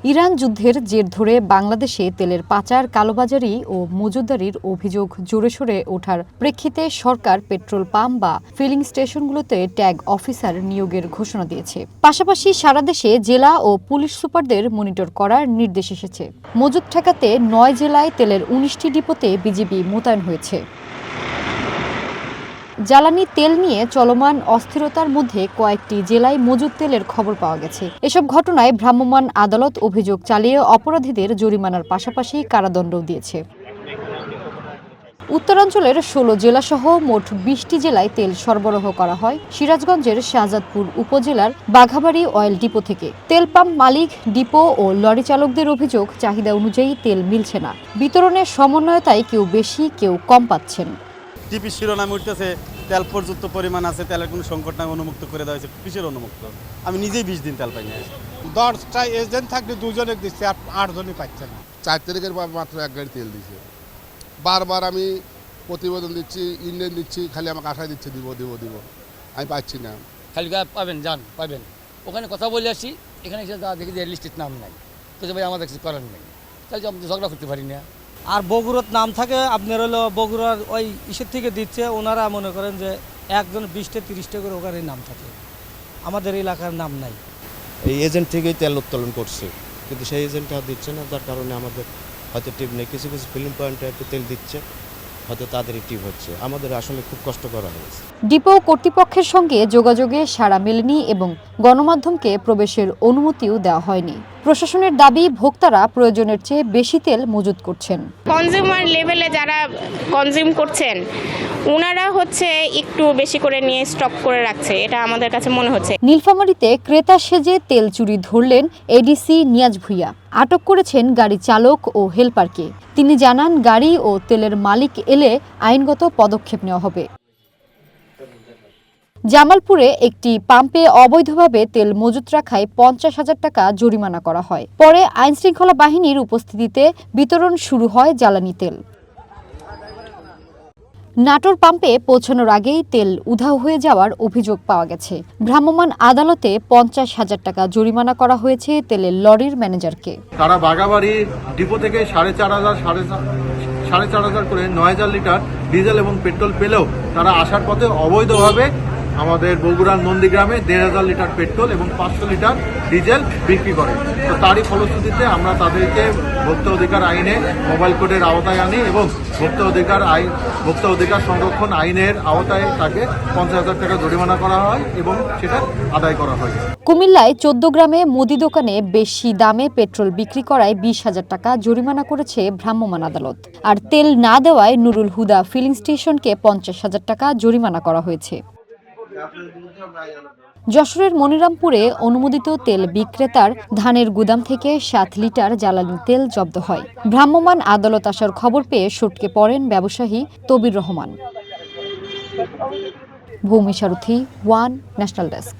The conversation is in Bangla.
ইরান যুদ্ধের জের ধরে বাংলাদেশে তেলের পাচার, কালোবাজারি ও মজুতদারির অভিযোগ জোরেশোরে ওঠার প্রেক্ষিতে সরকার পেট্রোল পাম্প বা ফিলিং স্টেশনগুলোতে ট্যাগ অফিসার নিয়োগের ঘোষণা দিয়েছে। পাশাপাশি সারা দেশে জেলা ও পুলিশ সুপারদের মনিটর করার নির্দেশ এসেছে। মজুত ঠেকাতে ৯ জেলায় তেলের ১৯টি ডিপোতে বিজিবি মোতায়েন হয়েছে। জ্বালানি তেল নিয়ে চলমান অস্থিরতার মধ্যে কয়েকটি জেলায় মজুত তেলের খবর পাওয়া গেছে। এসব ঘটনায় ভ্রাম্যমাণ আদালত অভিযোগ চালিয়ে অপরাধীদের জরিমানার পাশাপাশি কারাদণ্ডও দিয়েছে। উত্তরাঞ্চলের ১৬ জেলাসহ মোট ২০টি জেলায় তেল সরবরাহ করা হয় সিরাজগঞ্জের শাহজাদপুর উপজেলার বাঘাবাড়ি অয়েল ডিপো থেকে। তেল পাম্প মালিক, ডিপো ও লরি চালকদের অভিযোগ, চাহিদা অনুযায়ী তেল মিলছে না। বিতরণের সমন্বয়তায় কেউ বেশি, কেউ কম পাচ্ছেন। টিপি শিরোনামে উঠতেছে তেল পর্যাপ্ত পরিমাণ আছে, তেলের কোনো সংকট নাই, অনুমুক্ত করে দেওয়া হয়েছে। কিসের অনুমুক্ত? আমি নিজেই ২০ দিন তেল পাই না। 10টা এজেন্ট থাকলে 2জনে দিচ্ছে, 8 জনই পাচ্ছে না। 4 তারিখের মাত্র 1 গাড়ি তেল দিছে। বারবার আমি প্রতিবেদন দিচ্ছি, ইন্ডিয়ান দিচ্ছি, খালি আমাকে আশা দিচ্ছে দিব। আমি পাচ্ছি না। খালি পাবেন, যান পাবেন। ওখানে কথা বলে আসি, এখানে এসে দেখি যে লিস্টের নাম নাই, তো ভাই আমাদের কিছু করার নেই, তাহলে আমরা ঝগড়া করতে পারি না। আর বগুড়ার নাম থাকে আপনার হলো বগুড়ার ওই ইসের থেকে দিচ্ছে, ওনারা মনে করেন যে একজন 20টা 30টা করে ওখানে নাম থাকে, আমাদের এলাকার নাম নাই। এই এজেন্ট থেকেই তেল উত্তোলন করছে, কিন্তু সেই এজেন্টটা দিচ্ছে না, যার কারণে আমাদের হয়তো টিপ নেই। কিছু কিছু ফিলিং পয়েন্টে একটু তেল দিচ্ছে, হয়তো তাদেরই টিপ হচ্ছে। আমাদের আসলে খুব কষ্ট করা হয়েছে। ডিপো কর্তৃপক্ষের সঙ্গে যোগাযোগে সাড়া মেলেনি এবং গণমাধ্যমকে প্রবেশের অনুমতিও দেওয়া হয়নি। প্রশাসনের দাবি, ভোক্তারা প্রয়োজনের চেয়ে বেশি তেল মজুত করছেন। কনজিউমার লেভেলে যারা কনজিউম করছেন ওনারা একটু বেশি করে নিয়ে স্টক করে রাখছে, এটা আমাদের কাছে মনে হচ্ছে। নীলফামারীতে ক্রেতা সেজে তেল চুরি ধরলেন এডিসি নিয়াজ ভুইয়া। আটক করেছেন গাড়ি চালক ও হেলপারকে। তিনি জানান, গাড়ি ও তেলের মালিক এলে আইনগত পদক্ষেপ নেওয়া হবে। জামালপুরে একটি পাম্পে অবৈধভাবে তেল মজুত রাখায় ৫০,০০০ টাকা জরিমানা করা হয়। পরে আইনশৃঙ্খলা বাহিনীর উপস্থিতিতে বিতরণ শুরু হয় জ্বালানি তেল। নাটোর পাম্পে পৌঁছানোর আগেই তেল উধাও হয়ে যাওয়ার অভিযোগ পাওয়া গেছে। ভ্রাম্যমাণ আদালতে ৫০,০০০ টাকা জরিমানা করা হয়েছে তেলের লরির ম্যানেজারকে। তারা বাঘাবাড়ি ডিপো থেকে ৪,৫০০ করে ৯,০০০ লিটার ডিজেল এবং পেট্রোল পেলেও তারা আসার পথে অবৈধভাবে আমাদের বগুড়ার নন্দীগ্রামে ১,৫০০ লিটার পেট্রোল এবং ৫০০ লিটার ডিজেল বিক্রি করে। তো তারই ফলশ্রুতিতে আমরা তাদেরকে ভোক্তা অধিকার আইনে মোবাইল কোডের আওতায় আনি এবং ভোক্তা অধিকার সংরক্ষণ আইনের আওতায় তাকে ৫০,০০০ টাকা জরিমানা করা হয় এবং সেটা আদায় করা হয়। কুমিল্লায় ১৪ গ্রামে মুদি দোকানে বেশি দামে পেট্রোল বিক্রি করায় ২০,০০০ টাকা জরিমানা করেছে ভ্রাম্যমাণ আদালত। আর তেল না দেওয়ায় নুরুল হুদা ফিলিং স্টেশনকে ৫০,০০০ টাকা জরিমানা করা হয়েছে। যশোরের মনিরামপুরে অনুমোদিত তেল বিক্রেতার ধানের গুদাম থেকে ৭ লিটার জ্বালানি তেল জব্দ হয়। ভ্রাম্যমাণ আদালত আসার খবর পেয়ে সটকে পড়েন ব্যবসায়ী তবির রহমান। ভূমি সারথী, ওয়ান ন্যাশনাল ডেস্ক।